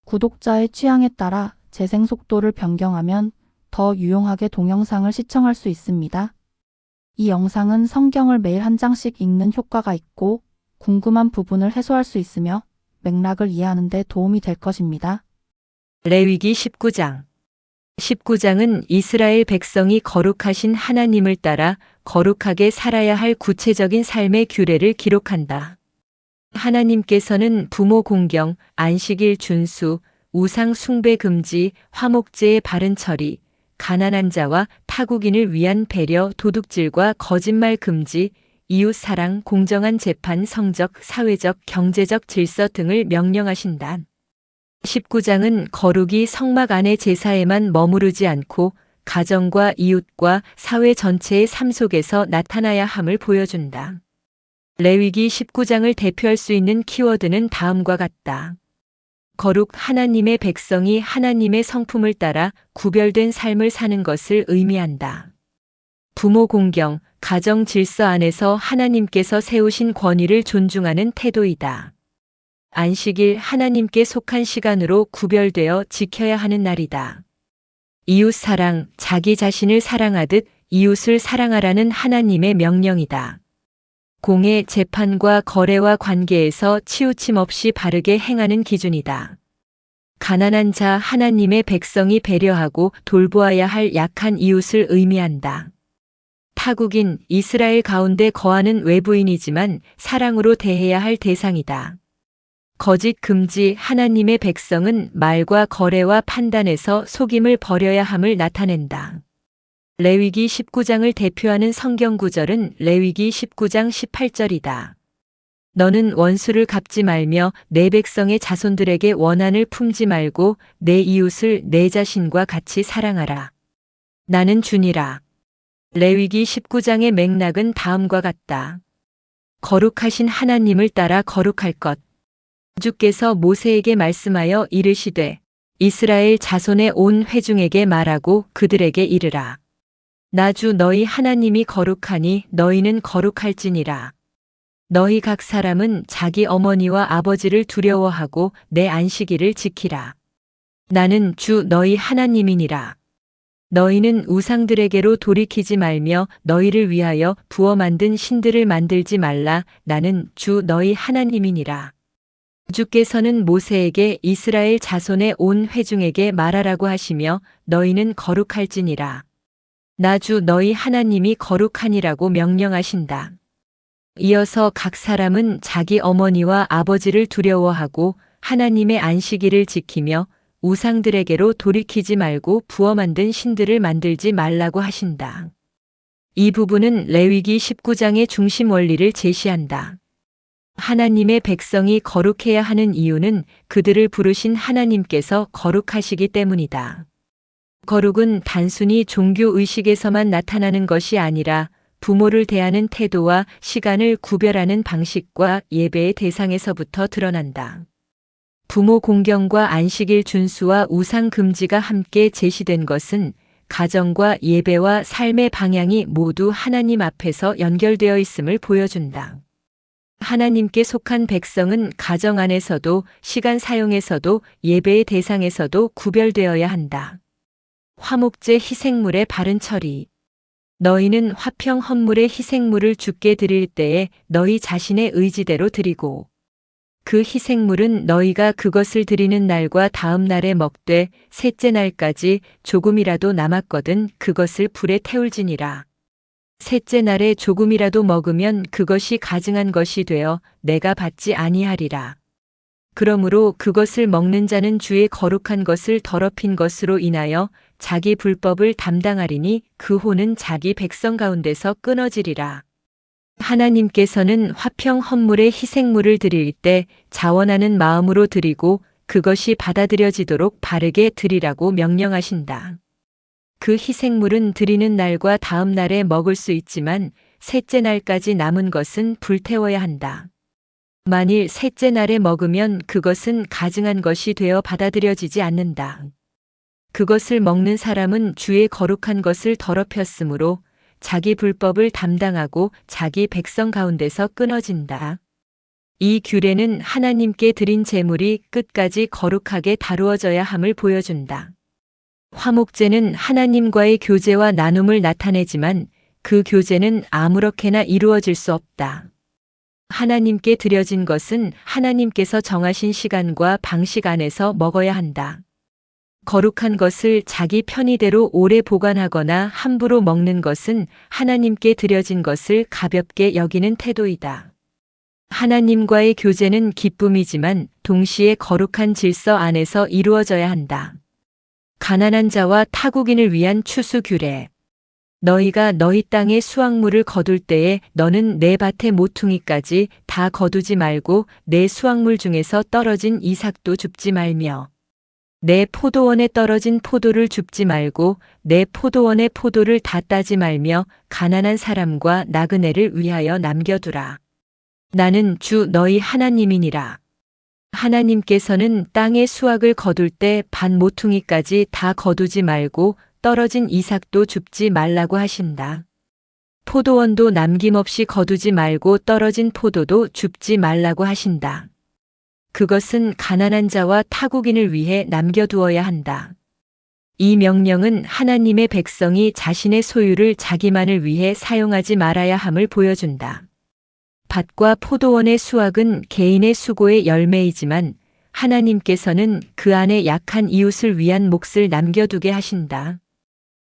구독자의 취향에 따라 재생 속도를 변경하면 더 유용하게 동영상을 시청할 수 있습니다. 이 영상은 성경을 매일 한 장씩 읽는 효과가 있고 궁금한 부분을 해소할 수 있으며 맥락을 이해하는 데 도움이 될 것입니다. 레위기 19장 19장은 이스라엘 백성이 거룩하신 하나님을 따라 거룩하게 살아야 할 구체적인 삶의 규례를 기록한다. 하나님께서는 부모 공경, 안식일 준수, 우상 숭배 금지, 화목제의 바른 처리, 가난한 자와 타국인을 위한 배려, 도둑질과 거짓말 금지, 이웃 사랑, 공정한 재판, 성적, 사회적, 경제적 질서 등을 명령하신다. 19장은 거룩이 성막 안의 제사에만 머무르지 않고 가정과 이웃과 사회 전체의 삶 속에서 나타나야 함을 보여준다. 레위기 19장을 대표할 수 있는 키워드는 다음과 같다. 거룩, 하나님의 백성이 하나님의 성품을 따라 구별된 삶을 사는 것을 의미한다. 부모 공경, 가정 질서 안에서 하나님께서 세우신 권위를 존중하는 태도이다. 안식일, 하나님께 속한 시간으로 구별되어 지켜야 하는 날이다. 이웃 사랑, 자기 자신을 사랑하듯 이웃을 사랑하라는 하나님의 명령이다. 공의, 재판과 거래와 관계에서 치우침 없이 바르게 행하는 기준이다. 가난한 자, 하나님의 백성이 배려하고 돌보아야 할 약한 이웃을 의미한다. 타국인, 이스라엘 가운데 거하는 외부인이지만 사랑으로 대해야 할 대상이다. 거짓 금지, 하나님의 백성은 말과 거래와 판단에서 속임을 버려야 함을 나타낸다. 레위기 19장을 대표하는 성경 구절은 레위기 19장 18절이다. 너는 원수를 갚지 말며 내 백성의 자손들에게 원한을 품지 말고 내 이웃을 내 자신과 같이 사랑하라. 나는 주니라. 레위기 19장의 맥락은 다음과 같다. 거룩하신 하나님을 따라 거룩할 것. 주께서 모세에게 말씀하여 이르시되 이스라엘 자손의 온 회중에게 말하고 그들에게 이르라. 나 주 너희 하나님이 거룩하니 너희는 거룩할지니라. 너희 각 사람은 자기 어머니와 아버지를 두려워하고 내 안식일을 지키라. 나는 주 너희 하나님이니라. 너희는 우상들에게로 돌이키지 말며 너희를 위하여 부어 만든 신들을 만들지 말라. 나는 주 너희 하나님이니라. 주께서는 모세에게 이스라엘 자손의 온 회중에게 말하라고 하시며 너희는 거룩할지니라. 나 주 너희 하나님이 거룩하니라고 명령하신다. 이어서 각 사람은 자기 어머니와 아버지를 두려워하고 하나님의 안식일을 지키며 우상들에게로 돌이키지 말고 부어 만든 신들을 만들지 말라고 하신다. 이 부분은 레위기 19장의 중심 원리를 제시한다. 하나님의 백성이 거룩해야 하는 이유는 그들을 부르신 하나님께서 거룩하시기 때문이다. 거룩은 단순히 종교 의식에서만 나타나는 것이 아니라 부모를 대하는 태도와 시간을 구별하는 방식과 예배의 대상에서부터 드러난다. 부모 공경과 안식일 준수와 우상 금지가 함께 제시된 것은 가정과 예배와 삶의 방향이 모두 하나님 앞에서 연결되어 있음을 보여준다. 하나님께 속한 백성은 가정 안에서도 시간 사용에서도 예배의 대상에서도 구별되어야 한다. 화목제 희생물의 바른 처리. 너희는 화평 헌물의 희생물을 주께 드릴 때에 너희 자신의 의지대로 드리고 그 희생물은 너희가 그것을 드리는 날과 다음 날에 먹되 셋째 날까지 조금이라도 남았거든 그것을 불에 태울지니라. 셋째 날에 조금이라도 먹으면 그것이 가증한 것이 되어 내가 받지 아니하리라. 그러므로 그것을 먹는 자는 주의 거룩한 것을 더럽힌 것으로 인하여 자기 불법을 담당하리니 그 혼은 자기 백성 가운데서 끊어지리라. 하나님께서는 화평 헌물의 희생물을 드릴 때 자원하는 마음으로 드리고 그것이 받아들여지도록 바르게 드리라고 명령하신다. 그 희생물은 드리는 날과 다음 날에 먹을 수 있지만 셋째 날까지 남은 것은 불태워야 한다. 만일 셋째 날에 먹으면 그것은 가증한 것이 되어 받아들여지지 않는다. 그것을 먹는 사람은 주의 거룩한 것을 더럽혔으므로 자기 불법을 담당하고 자기 백성 가운데서 끊어진다. 이 규례는 하나님께 드린 제물이 끝까지 거룩하게 다루어져야 함을 보여준다. 화목제는 하나님과의 교제와 나눔을 나타내지만 그 교제는 아무렇게나 이루어질 수 없다. 하나님께 드려진 것은 하나님께서 정하신 시간과 방식 안에서 먹어야 한다. 거룩한 것을 자기 편의대로 오래 보관하거나 함부로 먹는 것은 하나님께 드려진 것을 가볍게 여기는 태도이다. 하나님과의 교제는 기쁨이지만 동시에 거룩한 질서 안에서 이루어져야 한다. 가난한 자와 타국인을 위한 추수 규례. 너희가 너희 땅의 수확물을 거둘 때에 너는 내 밭의 모퉁이까지 다 거두지 말고 내 수확물 중에서 떨어진 이삭도 줍지 말며 내 포도원에 떨어진 포도를 줍지 말고 내 포도원의 포도를 다 따지 말며 가난한 사람과 나그네를 위하여 남겨두라. 나는 주 너희 하나님이니라. 하나님께서는 땅의 수확을 거둘 때 밭 모퉁이까지 다 거두지 말고 떨어진 이삭도 줍지 말라고 하신다. 포도원도 남김없이 거두지 말고 떨어진 포도도 줍지 말라고 하신다. 그것은 가난한 자와 타국인을 위해 남겨두어야 한다. 이 명령은 하나님의 백성이 자신의 소유를 자기만을 위해 사용하지 말아야 함을 보여준다. 밭과 포도원의 수확은 개인의 수고의 열매이지만 하나님께서는 그 안에 약한 이웃을 위한 몫을 남겨두게 하신다.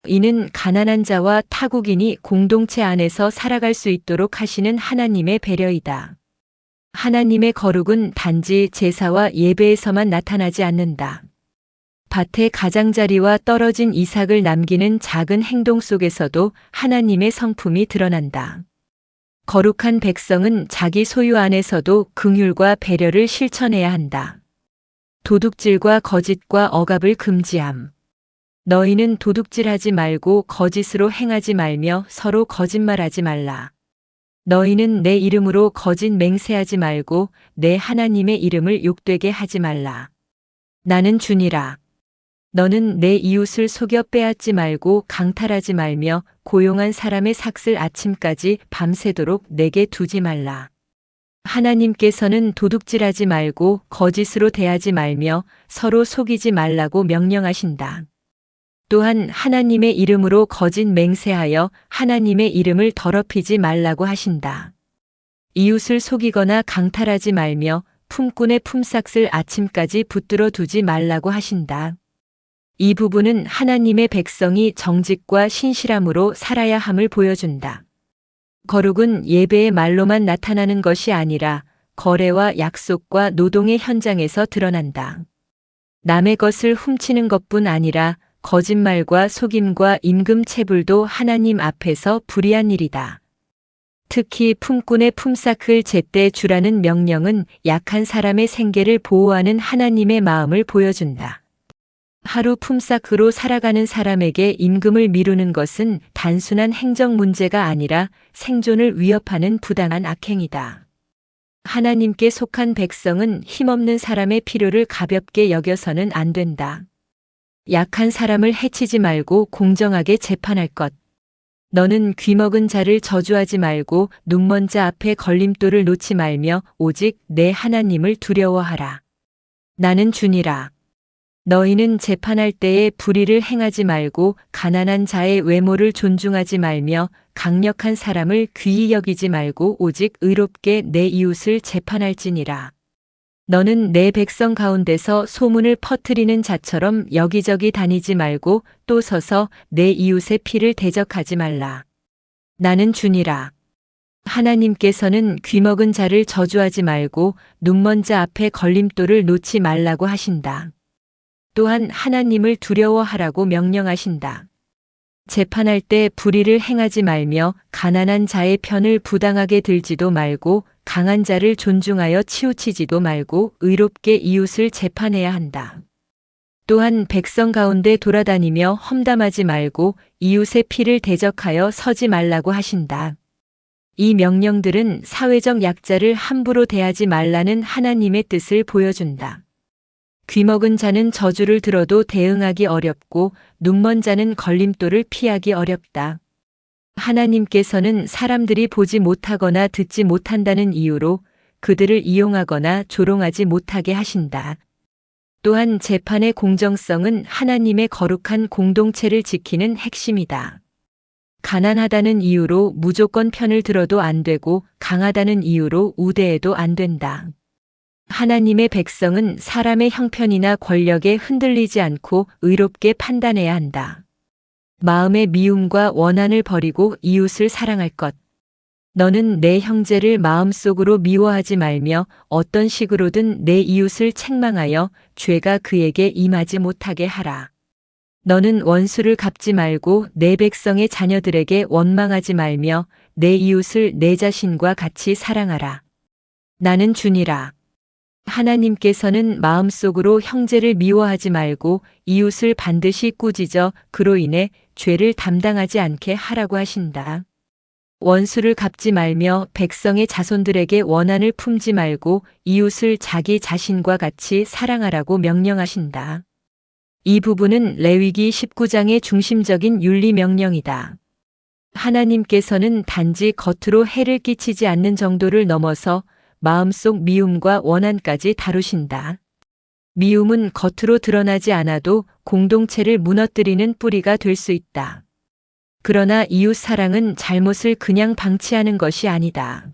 이는 가난한 자와 타국인이 공동체 안에서 살아갈 수 있도록 하시는 하나님의 배려이다. 하나님의 거룩은 단지 제사와 예배에서만 나타나지 않는다. 밭의 가장자리와 떨어진 이삭을 남기는 작은 행동 속에서도 하나님의 성품이 드러난다. 거룩한 백성은 자기 소유 안에서도 긍휼과 배려를 실천해야 한다. 도둑질과 거짓과 억압을 금지함. 너희는 도둑질하지 말고 거짓으로 행하지 말며 서로 거짓말하지 말라. 너희는 내 이름으로 거짓 맹세하지 말고 내 하나님의 이름을 욕되게 하지 말라. 나는 주니라. 너는 내 이웃을 속여 빼앗지 말고 강탈하지 말며 고용한 사람의 삭슬 아침까지 밤새도록 내게 두지 말라. 하나님께서는 도둑질하지 말고 거짓으로 대하지 말며 서로 속이지 말라고 명령하신다. 또한 하나님의 이름으로 거짓 맹세하여 하나님의 이름을 더럽히지 말라고 하신다. 이웃을 속이거나 강탈하지 말며 품꾼의 품삯을 아침까지 붙들어 두지 말라고 하신다. 이 부분은 하나님의 백성이 정직과 신실함으로 살아야 함을 보여준다. 거룩은 예배의 말로만 나타나는 것이 아니라 거래와 약속과 노동의 현장에서 드러난다. 남의 것을 훔치는 것뿐 아니라 거짓말과 속임과 임금체불도 하나님 앞에서 불의한 일이다. 특히 품꾼의 품삯을 제때 주라는 명령은 약한 사람의 생계를 보호하는 하나님의 마음을 보여준다. 하루 품삯으로 살아가는 사람에게 임금을 미루는 것은 단순한 행정 문제가 아니라 생존을 위협하는 부당한 악행이다. 하나님께 속한 백성은 힘없는 사람의 필요를 가볍게 여겨서는 안 된다. 약한 사람을 해치지 말고 공정하게 재판할 것. 너는 귀먹은 자를 저주하지 말고 눈먼 자 앞에 걸림돌을 놓지 말며 오직 내 하나님을 두려워하라. 나는 주니라. 너희는 재판할 때에 불의를 행하지 말고 가난한 자의 외모를 존중하지 말며 강력한 사람을 귀히 여기지 말고 오직 의롭게 내 이웃을 재판할지니라. 너는 내 백성 가운데서 소문을 퍼뜨리는 자처럼 여기저기 다니지 말고 또 서서 내 이웃의 피를 대적하지 말라. 나는 주니라. 하나님께서는 귀먹은 자를 저주하지 말고 눈먼 자 앞에 걸림돌을 놓지 말라고 하신다. 또한 하나님을 두려워하라고 명령하신다. 재판할 때 불의를 행하지 말며 가난한 자의 편을 부당하게 들지도 말고 강한 자를 존중하여 치우치지도 말고 의롭게 이웃을 재판해야 한다. 또한 백성 가운데 돌아다니며 험담하지 말고 이웃의 피를 대적하여 서지 말라고 하신다. 이 명령들은 사회적 약자를 함부로 대하지 말라는 하나님의 뜻을 보여준다. 귀먹은 자는 저주를 들어도 대응하기 어렵고 눈먼 자는 걸림돌을 피하기 어렵다. 하나님께서는 사람들이 보지 못하거나 듣지 못한다는 이유로 그들을 이용하거나 조롱하지 못하게 하신다. 또한 재판의 공정성은 하나님의 거룩한 공동체를 지키는 핵심이다. 가난하다는 이유로 무조건 편을 들어도 안 되고 강하다는 이유로 우대해도 안 된다. 하나님의 백성은 사람의 형편이나 권력에 흔들리지 않고 의롭게 판단해야 한다. 마음의 미움과 원한을 버리고 이웃을 사랑할 것. 너는 내 형제를 마음속으로 미워하지 말며 어떤 식으로든 내 이웃을 책망하여 죄가 그에게 임하지 못하게 하라. 너는 원수를 갚지 말고 내 백성의 자녀들에게 원망하지 말며 내 이웃을 내 자신과 같이 사랑하라. 나는 주니라. 하나님께서는 마음속으로 형제를 미워하지 말고 이웃을 반드시 꾸짖어 그로 인해 죄를 담당하지 않게 하라고 하신다. 원수를 갚지 말며 백성의 자손들에게 원한을 품지 말고 이웃을 자기 자신과 같이 사랑하라고 명령하신다. 이 부분은 레위기 19장의 중심적인 윤리 명령이다. 하나님께서는 단지 겉으로 해를 끼치지 않는 정도를 넘어서 마음속 미움과 원한까지 다루신다. 미움은 겉으로 드러나지 않아도 공동체를 무너뜨리는 뿌리가 될 수 있다. 그러나 이웃 사랑은 잘못을 그냥 방치하는 것이 아니다.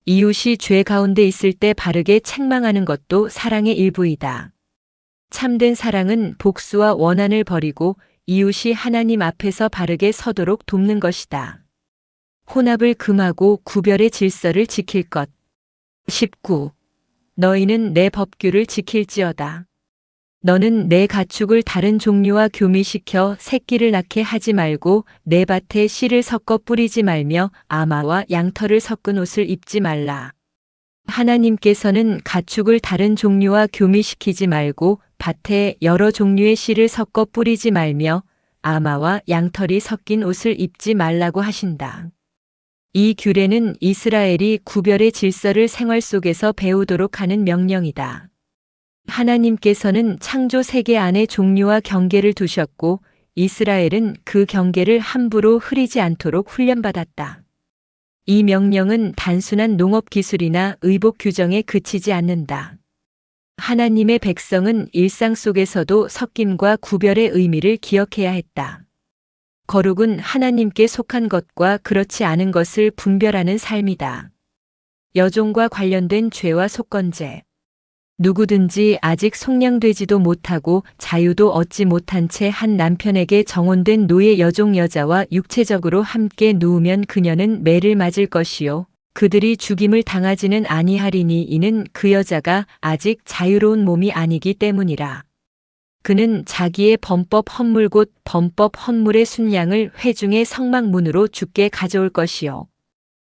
이웃이 죄 가운데 있을 때 바르게 책망하는 것도 사랑의 일부이다. 참된 사랑은 복수와 원한을 버리고 이웃이 하나님 앞에서 바르게 서도록 돕는 것이다. 혼합을 금하고 구별의 질서를 지킬 것. 19. 너희는 내 법규를 지킬지어다. 너는 내 가축을 다른 종류와 교미시켜 새끼를 낳게 하지 말고 내 밭에 씨를 섞어 뿌리지 말며 아마와 양털을 섞은 옷을 입지 말라. 하나님께서는 가축을 다른 종류와 교미시키지 말고 밭에 여러 종류의 씨를 섞어 뿌리지 말며 아마와 양털이 섞인 옷을 입지 말라고 하신다. 이 규례는 이스라엘이 구별의 질서를 생활 속에서 배우도록 하는 명령이다. 하나님께서는 창조 세계 안에 종류와 경계를 두셨고 이스라엘은 그 경계를 함부로 흐리지 않도록 훈련받았다. 이 명령은 단순한 농업 기술이나 의복 규정에 그치지 않는다. 하나님의 백성은 일상 속에서도 섞임과 구별의 의미를 기억해야 했다. 거룩은 하나님께 속한 것과 그렇지 않은 것을 분별하는 삶이다. 여종과 관련된 죄와 속건제. 누구든지 아직 속량되지도 못하고 자유도 얻지 못한 채 한 남편에게 정혼된 노예 여종 여자와 육체적으로 함께 누우면 그녀는 매를 맞을 것이요. 그들이 죽임을 당하지는 아니하리니 이는 그 여자가 아직 자유로운 몸이 아니기 때문이라. 그는 자기의 범법 헌물 곧 범법 헌물의 순양을 회중의 성막문으로 주께 가져올 것이요.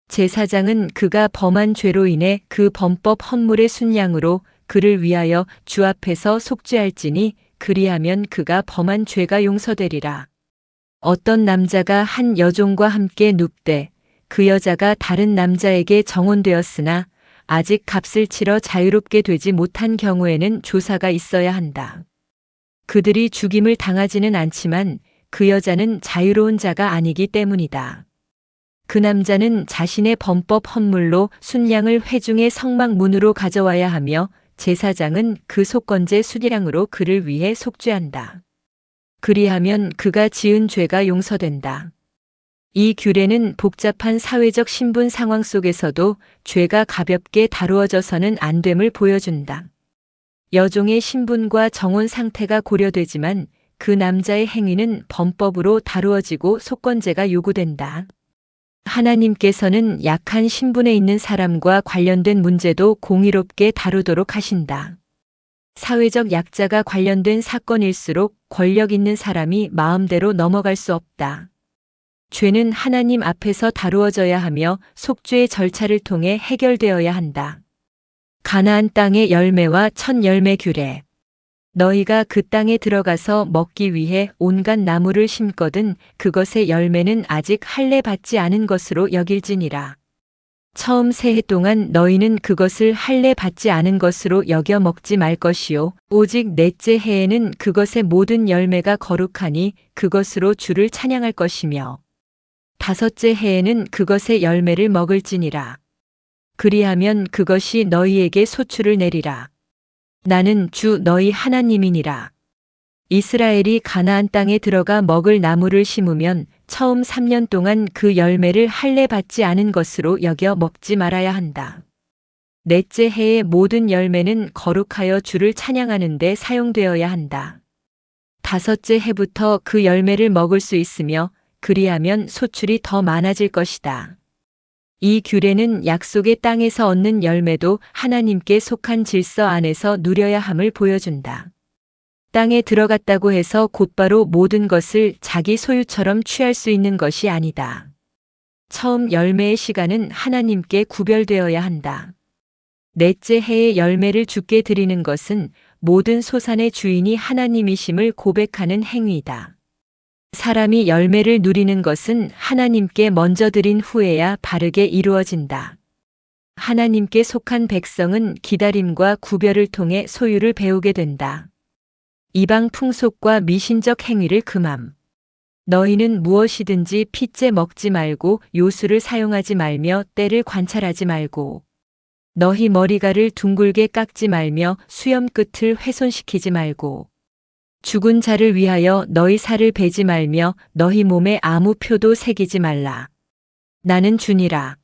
제사장은 그가 범한 죄로 인해 그 범법 헌물의 순양으로 그를 위하여 주 앞에서 속죄할지니 그리하면 그가 범한 죄가 용서되리라. 어떤 남자가 한 여종과 함께 눕되 그 여자가 다른 남자에게 정혼되었으나 아직 값을 치러 자유롭게 되지 못한 경우에는 조사가 있어야 한다. 그들이 죽임을 당하지는 않지만 그 여자는 자유로운 자가 아니기 때문이다. 그 남자는 자신의 범법 헌물로 순양을 회중의 성막 문으로 가져와야 하며 제사장은 그 속건제 수량으로 그를 위해 속죄한다. 그리하면 그가 지은 죄가 용서된다. 이 규례는 복잡한 사회적 신분 상황 속에서도 죄가 가볍게 다루어져서는 안 됨을 보여준다. 여종의 신분과 정혼 상태가 고려되지만 그 남자의 행위는 범법으로 다루어지고 속건제가 요구된다. 하나님께서는 약한 신분에 있는 사람과 관련된 문제도 공의롭게 다루도록 하신다. 사회적 약자가 관련된 사건일수록 권력 있는 사람이 마음대로 넘어갈 수 없다. 죄는 하나님 앞에서 다루어져야 하며 속죄의 절차를 통해 해결되어야 한다. 가나안 땅의 열매와 첫 열매 규례. 너희가 그 땅에 들어가서 먹기 위해 온갖 나무를 심거든 그것의 열매는 아직 할례 받지 않은 것으로 여길지니라. 처음 새해 동안 너희는 그것을 할례 받지 않은 것으로 여겨 먹지 말 것이요 오직 넷째 해에는 그것의 모든 열매가 거룩하니 그것으로 주를 찬양할 것이며 다섯째 해에는 그것의 열매를 먹을지니라. 그리하면 그것이 너희에게 소출을 내리라. 나는 주 너희 하나님이니라. 이스라엘이 가나안 땅에 들어가 먹을 나무를 심으면 처음 3년 동안 그 열매를 할례 받지 않은 것으로 여겨 먹지 말아야 한다. 넷째 해의 모든 열매는 거룩하여 주를 찬양하는 데 사용되어야 한다. 다섯째 해부터 그 열매를 먹을 수 있으며 그리하면 소출이 더 많아질 것이다. 이 규례는 약속의 땅에서 얻는 열매도 하나님께 속한 질서 안에서 누려야 함을 보여준다. 땅에 들어갔다고 해서 곧바로 모든 것을 자기 소유처럼 취할 수 있는 것이 아니다. 처음 열매의 시간은 하나님께 구별되어야 한다. 넷째 해의 열매를 주께 드리는 것은 모든 소산의 주인이 하나님이심을 고백하는 행위이다. 사람이 열매를 누리는 것은 하나님께 먼저 드린 후에야 바르게 이루어진다. 하나님께 속한 백성은 기다림과 구별을 통해 소유를 배우게 된다. 이방 풍속과 미신적 행위를 금함. 너희는 무엇이든지 핏째 먹지 말고 요술을 사용하지 말며 때를 관찰하지 말고 너희 머리가를 둥글게 깎지 말며 수염 끝을 훼손시키지 말고 죽은 자를 위하여 너희 살을 베지 말며 너희 몸에 아무 표도 새기지 말라. 나는 주니라.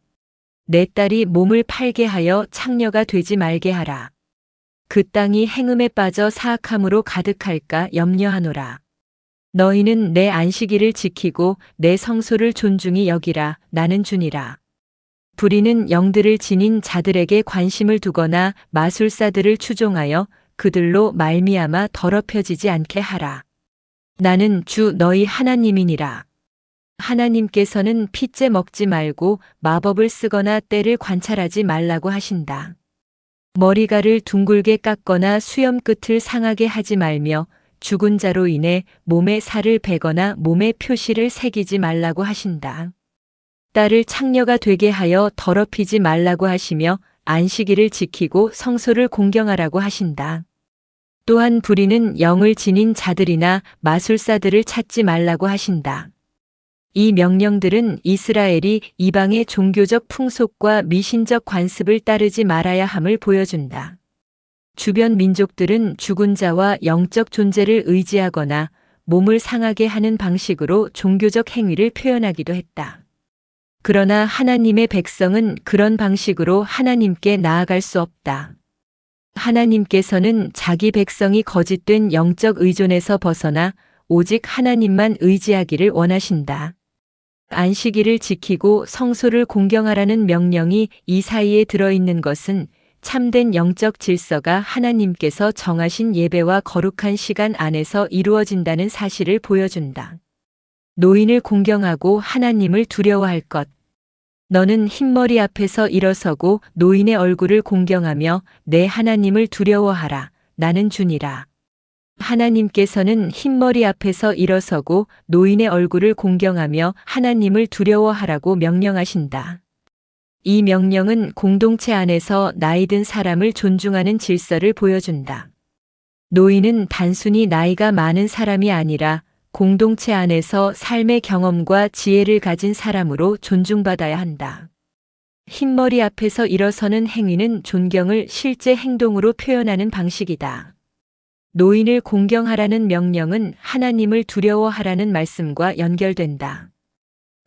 내 딸이 몸을 팔게 하여 창녀가 되지 말게 하라. 그 땅이 행음에 빠져 사악함으로 가득할까 염려하노라. 너희는 내 안식일을 지키고 내 성소를 존중히 여기라. 나는 주니라. 불의는 영들을 지닌 자들에게 관심을 두거나 마술사들을 추종하여 그들로 말미암아 더럽혀지지 않게 하라. 나는 주 너희 하나님이니라. 하나님께서는 핏째 먹지 말고 마법을 쓰거나 때를 관찰하지 말라고 하신다. 머리가를 둥글게 깎거나 수염 끝을 상하게 하지 말며 죽은 자로 인해 몸에 살을 베거나 몸에 표시를 새기지 말라고 하신다. 딸을 창녀가 되게 하여 더럽히지 말라고 하시며 안식일을 지키고 성소를 공경하라고 하신다. 또한 불의는 영을 지닌 자들이나 마술사들을 찾지 말라고 하신다. 이 명령들은 이스라엘이 이방의 종교적 풍속과 미신적 관습을 따르지 말아야 함을 보여준다. 주변 민족들은 죽은 자와 영적 존재를 의지하거나 몸을 상하게 하는 방식으로 종교적 행위를 표현하기도 했다. 그러나 하나님의 백성은 그런 방식으로 하나님께 나아갈 수 없다. 하나님께서는 자기 백성이 거짓된 영적 의존에서 벗어나 오직 하나님만 의지하기를 원하신다. 안식일을 지키고 성소를 공경하라는 명령이 이 사이에 들어있는 것은 참된 영적 질서가 하나님께서 정하신 예배와 거룩한 시간 안에서 이루어진다는 사실을 보여준다. 노인을 공경하고 하나님을 두려워할 것. 너는 흰머리 앞에서 일어서고 노인의 얼굴을 공경하며 내 하나님을 두려워하라. 나는 주니라. 하나님께서는 흰머리 앞에서 일어서고 노인의 얼굴을 공경하며 하나님을 두려워하라고 명령하신다. 이 명령은 공동체 안에서 나이 든 사람을 존중하는 질서를 보여준다. 노인은 단순히 나이가 많은 사람이 아니라 공동체 안에서 삶의 경험과 지혜를 가진 사람으로 존중받아야 한다. 흰머리 앞에서 일어서는 행위는 존경을 실제 행동으로 표현하는 방식이다. 노인을 공경하라는 명령은 하나님을 두려워하라는 말씀과 연결된다.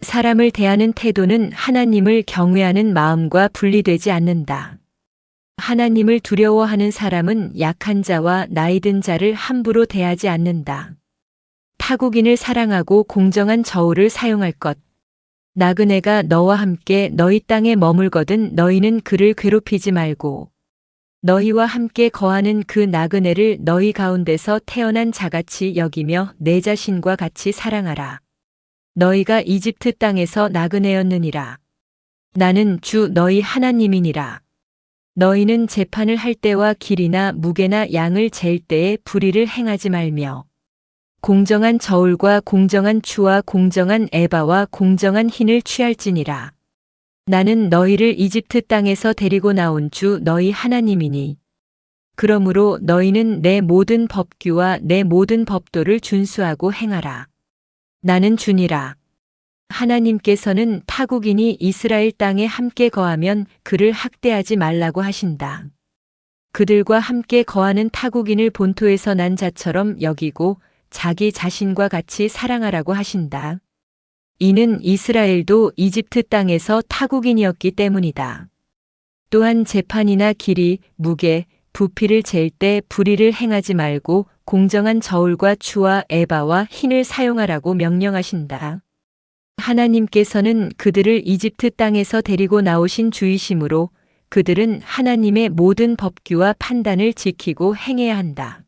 사람을 대하는 태도는 하나님을 경외하는 마음과 분리되지 않는다. 하나님을 두려워하는 사람은 약한 자와 나이 든 자를 함부로 대하지 않는다. 타국인을 사랑하고 공정한 저울을 사용할 것. 나그네가 너와 함께 너희 땅에 머물거든 너희는 그를 괴롭히지 말고 너희와 함께 거하는 그 나그네를 너희 가운데서 태어난 자같이 여기며 내 자신과 같이 사랑하라. 너희가 이집트 땅에서 나그네였느니라. 나는 주 너희 하나님이니라. 너희는 재판을 할 때와 길이나 무게나 양을 잴 때에 불의를 행하지 말며 공정한 저울과 공정한 추와 공정한 에바와 공정한 흰을 취할지니라. 나는 너희를 이집트 땅에서 데리고 나온 주 너희 하나님이니. 그러므로 너희는 내 모든 법규와 내 모든 법도를 준수하고 행하라. 나는 주니라. 하나님께서는 타국인이 이스라엘 땅에 함께 거하면 그를 학대하지 말라고 하신다. 그들과 함께 거하는 타국인을 본토에서 난 자처럼 여기고 자기 자신과 같이 사랑하라고 하신다. 이는 이스라엘도 이집트 땅에서 타국인이었기 때문이다. 또한 재판이나 길이, 무게, 부피를 잴 때 불의를 행하지 말고 공정한 저울과 추와 에바와 흰을 사용하라고 명령하신다. 하나님께서는 그들을 이집트 땅에서 데리고 나오신 주이심으로 그들은 하나님의 모든 법규와 판단을 지키고 행해야 한다.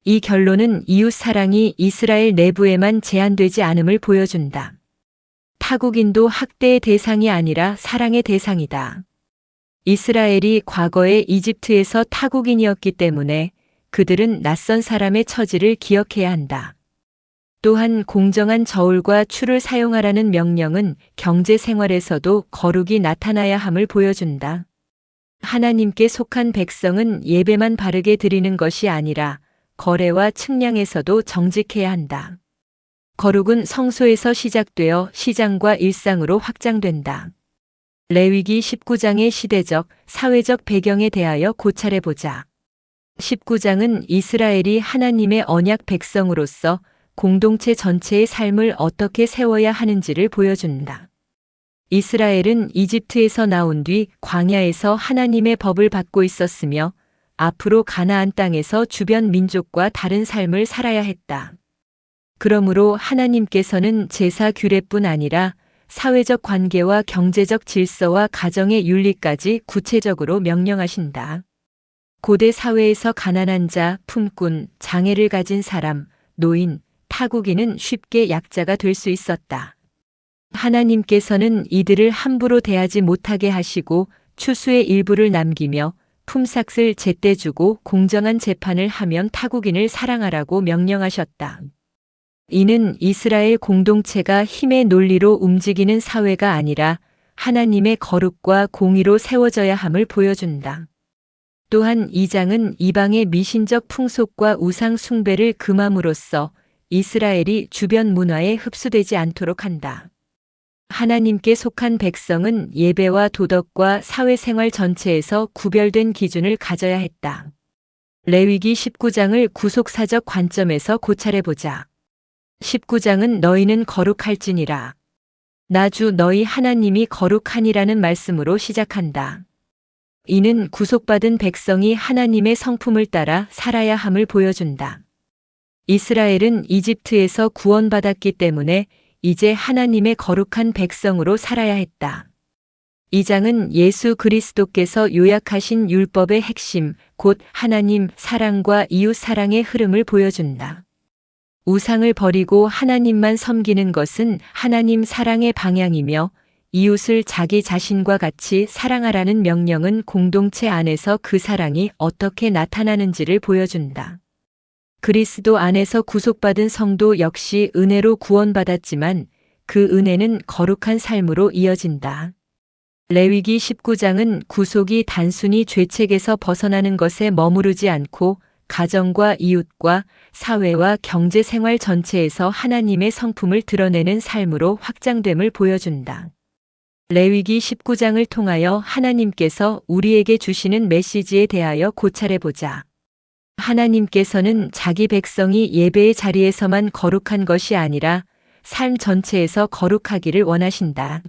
이 결론은 이웃 사랑이 이스라엘 내부에만 제한되지 않음을 보여준다. 타국인도 학대의 대상이 아니라 사랑의 대상이다. 이스라엘이 과거에 이집트에서 타국인이었기 때문에 그들은 낯선 사람의 처지를 기억해야 한다. 또한 공정한 저울과 추를 사용하라는 명령은 경제 생활에서도 거룩이 나타나야 함을 보여준다. 하나님께 속한 백성은 예배만 바르게 드리는 것이 아니라 거래와 측량에서도 정직해야 한다. 거룩은 성소에서 시작되어 시장과 일상으로 확장된다. 레위기 19장의 시대적, 사회적 배경에 대하여 고찰해보자. 19장은 이스라엘이 하나님의 언약 백성으로서 공동체 전체의 삶을 어떻게 세워야 하는지를 보여준다. 이스라엘은 이집트에서 나온 뒤 광야에서 하나님의 법을 받고 있었으며 앞으로 가나안 땅에서 주변 민족과 다른 삶을 살아야 했다. 그러므로 하나님께서는 제사 규례뿐 아니라 사회적 관계와 경제적 질서와 가정의 윤리까지 구체적으로 명령하신다. 고대 사회에서 가난한 자, 품꾼, 장애를 가진 사람, 노인, 타국인은 쉽게 약자가 될 수 있었다. 하나님께서는 이들을 함부로 대하지 못하게 하시고 추수의 일부를 남기며 품삯을 제때 주고 공정한 재판을 하면 타국인을 사랑하라고 명령하셨다. 이는 이스라엘 공동체가 힘의 논리로 움직이는 사회가 아니라 하나님의 거룩과 공의로 세워져야 함을 보여준다. 또한 이 장은 이방의 미신적 풍속과 우상 숭배를 금함으로써 이스라엘이 주변 문화에 흡수되지 않도록 한다. 하나님께 속한 백성은 예배와 도덕과 사회생활 전체에서 구별된 기준을 가져야 했다. 레위기 19장을 구속사적 관점에서 고찰해보자. 19장은 너희는 거룩할지니라. 나 주 너희 하나님이 거룩하니라는 말씀으로 시작한다. 이는 구속받은 백성이 하나님의 성품을 따라 살아야 함을 보여준다. 이스라엘은 이집트에서 구원받았기 때문에 이제 하나님의 거룩한 백성으로 살아야 했다. 이 장은 예수 그리스도께서 요약하신 율법의 핵심, 곧 하나님 사랑과 이웃 사랑의 흐름을 보여준다. 우상을 버리고 하나님만 섬기는 것은 하나님 사랑의 방향이며 이웃을 자기 자신과 같이 사랑하라는 명령은 공동체 안에서 그 사랑이 어떻게 나타나는지를 보여준다. 그리스도 안에서 구속받은 성도 역시 은혜로 구원받았지만 그 은혜는 거룩한 삶으로 이어진다. 레위기 19장은 구속이 단순히 죄책에서 벗어나는 것에 머무르지 않고 가정과 이웃과 사회와 경제 생활 전체에서 하나님의 성품을 드러내는 삶으로 확장됨을 보여준다. 레위기 19장을 통하여 하나님께서 우리에게 주시는 메시지에 대하여 고찰해보자. 하나님께서는 자기 백성이 예배의 자리에서만 거룩한 것이 아니라 삶 전체에서 거룩하기를 원하신다.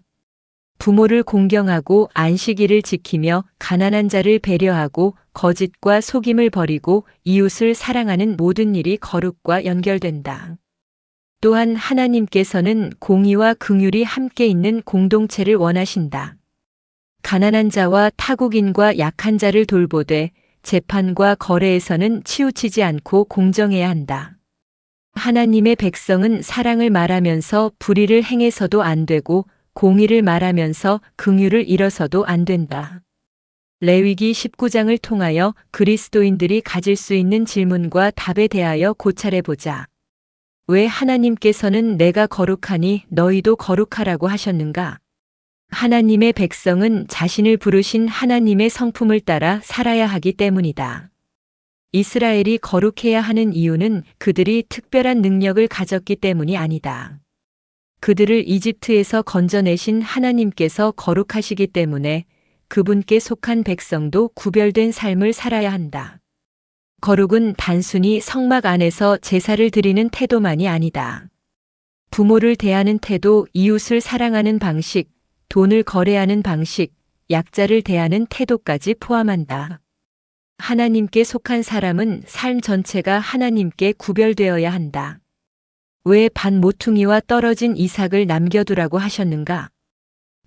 부모를 공경하고 안식일을 지키며 가난한 자를 배려하고 거짓과 속임을 버리고 이웃을 사랑하는 모든 일이 거룩과 연결된다. 또한 하나님께서는 공의와 긍휼이 함께 있는 공동체를 원하신다. 가난한 자와 타국인과 약한 자를 돌보되 재판과 거래에서는 치우치지 않고 공정해야 한다. 하나님의 백성은 사랑을 말하면서 불의를 행해서도 안 되고 공의를 말하면서 긍휼을 잃어서도 안 된다. 레위기 19장을 통하여 그리스도인들이 가질 수 있는 질문과 답에 대하여 고찰해보자. 왜 하나님께서는 내가 거룩하니 너희도 거룩하라고 하셨는가? 하나님의 백성은 자신을 부르신 하나님의 성품을 따라 살아야 하기 때문이다. 이스라엘이 거룩해야 하는 이유는 그들이 특별한 능력을 가졌기 때문이 아니다. 그들을 이집트에서 건져내신 하나님께서 거룩하시기 때문에 그분께 속한 백성도 구별된 삶을 살아야 한다. 거룩은 단순히 성막 안에서 제사를 드리는 태도만이 아니다. 부모를 대하는 태도, 이웃을 사랑하는 방식, 돈을 거래하는 방식, 약자를 대하는 태도까지 포함한다. 하나님께 속한 사람은 삶 전체가 하나님께 구별되어야 한다. 왜 반 모퉁이와 떨어진 이삭을 남겨두라고 하셨는가?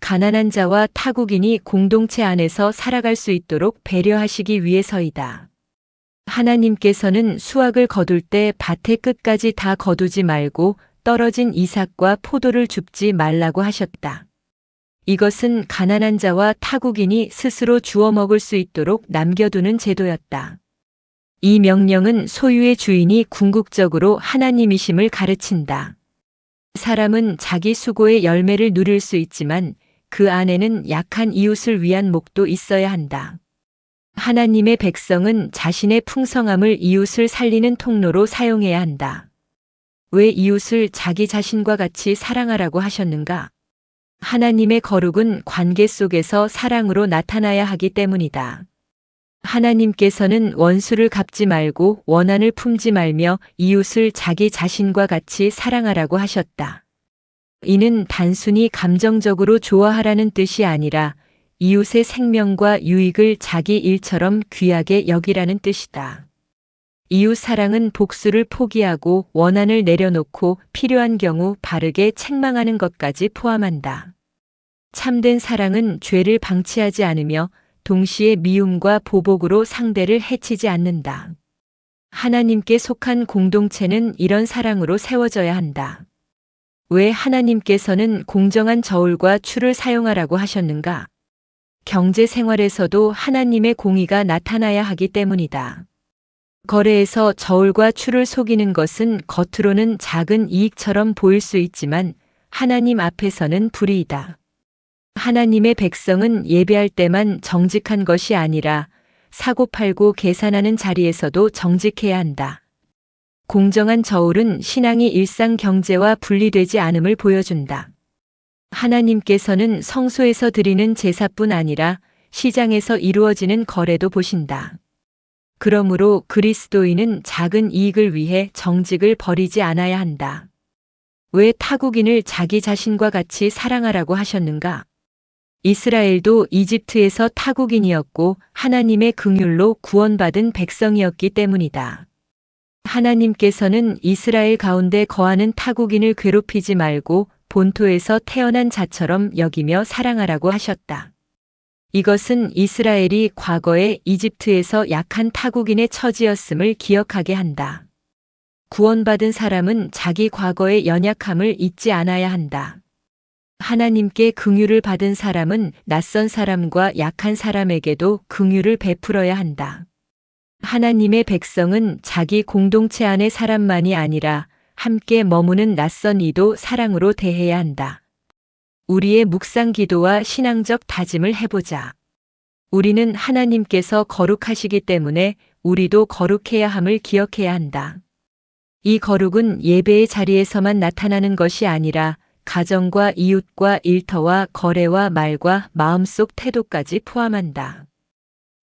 가난한 자와 타국인이 공동체 안에서 살아갈 수 있도록 배려하시기 위해서이다. 하나님께서는 수확을 거둘 때 밭의 끝까지 다 거두지 말고 떨어진 이삭과 포도를 줍지 말라고 하셨다. 이것은 가난한 자와 타국인이 스스로 주워 먹을 수 있도록 남겨두는 제도였다. 이 명령은 소유의 주인이 궁극적으로 하나님이심을 가르친다. 사람은 자기 수고의 열매를 누릴 수 있지만 그 안에는 약한 이웃을 위한 목도 있어야 한다. 하나님의 백성은 자신의 풍성함을 이웃을 살리는 통로로 사용해야 한다. 왜 이웃을 자기 자신과 같이 사랑하라고 하셨는가? 하나님의 거룩은 관계 속에서 사랑으로 나타나야 하기 때문이다. 하나님께서는 원수를 갚지 말고 원한을 품지 말며 이웃을 자기 자신과 같이 사랑하라고 하셨다. 이는 단순히 감정적으로 좋아하라는 뜻이 아니라 이웃의 생명과 유익을 자기 일처럼 귀하게 여기라는 뜻이다. 이웃 사랑은 복수를 포기하고 원한을 내려놓고 필요한 경우 바르게 책망하는 것까지 포함한다. 참된 사랑은 죄를 방치하지 않으며 동시에 미움과 보복으로 상대를 해치지 않는다. 하나님께 속한 공동체는 이런 사랑으로 세워져야 한다. 왜 하나님께서는 공정한 저울과 추를 사용하라고 하셨는가? 경제 생활에서도 하나님의 공의가 나타나야 하기 때문이다. 거래에서 저울과 추를 속이는 것은 겉으로는 작은 이익처럼 보일 수 있지만 하나님 앞에서는 불의이다. 하나님의 백성은 예배할 때만 정직한 것이 아니라 사고 팔고 계산하는 자리에서도 정직해야 한다. 공정한 저울은 신앙이 일상 경제와 분리되지 않음을 보여준다. 하나님께서는 성소에서 드리는 제사뿐 아니라 시장에서 이루어지는 거래도 보신다. 그러므로 그리스도인은 작은 이익을 위해 정직을 버리지 않아야 한다. 왜 타국인을 자기 자신과 같이 사랑하라고 하셨는가? 이스라엘도 이집트에서 타국인이었고 하나님의 긍휼로 구원받은 백성이었기 때문이다. 하나님께서는 이스라엘 가운데 거하는 타국인을 괴롭히지 말고 본토에서 태어난 자처럼 여기며 사랑하라고 하셨다. 이것은 이스라엘이 과거에 이집트에서 약한 타국인의 처지였음을 기억하게 한다. 구원받은 사람은 자기 과거의 연약함을 잊지 않아야 한다. 하나님께 긍휼을 받은 사람은 낯선 사람과 약한 사람에게도 긍휼을 베풀어야 한다. 하나님의 백성은 자기 공동체 안의 사람만이 아니라 함께 머무는 낯선 이도 사랑으로 대해야 한다. 우리의 묵상 기도와 신앙적 다짐을 해보자. 우리는 하나님께서 거룩하시기 때문에 우리도 거룩해야 함을 기억해야 한다. 이 거룩은 예배의 자리에서만 나타나는 것이 아니라 가정과 이웃과 일터와 거래와 말과 마음속 태도까지 포함한다.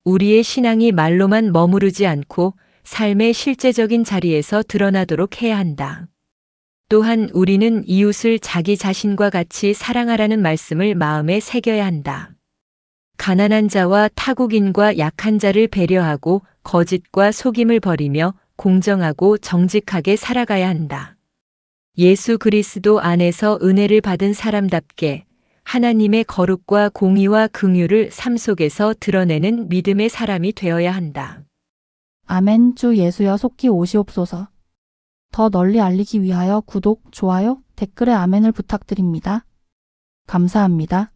우리의 신앙이 말로만 머무르지 않고 삶의 실제적인 자리에서 드러나도록 해야 한다. 또한 우리는 이웃을 자기 자신과 같이 사랑하라는 말씀을 마음에 새겨야 한다. 가난한 자와 타국인과 약한 자를 배려하고 거짓과 속임을 버리며 공정하고 정직하게 살아가야 한다. 예수 그리스도 안에서 은혜를 받은 사람답게 하나님의 거룩과 공의와 긍휼을 삶 속에서 드러내는 믿음의 사람이 되어야 한다. 아멘. 주 예수여 속히 오시옵소서. 더 널리 알리기 위하여 구독, 좋아요, 댓글에 아멘을 부탁드립니다. 감사합니다.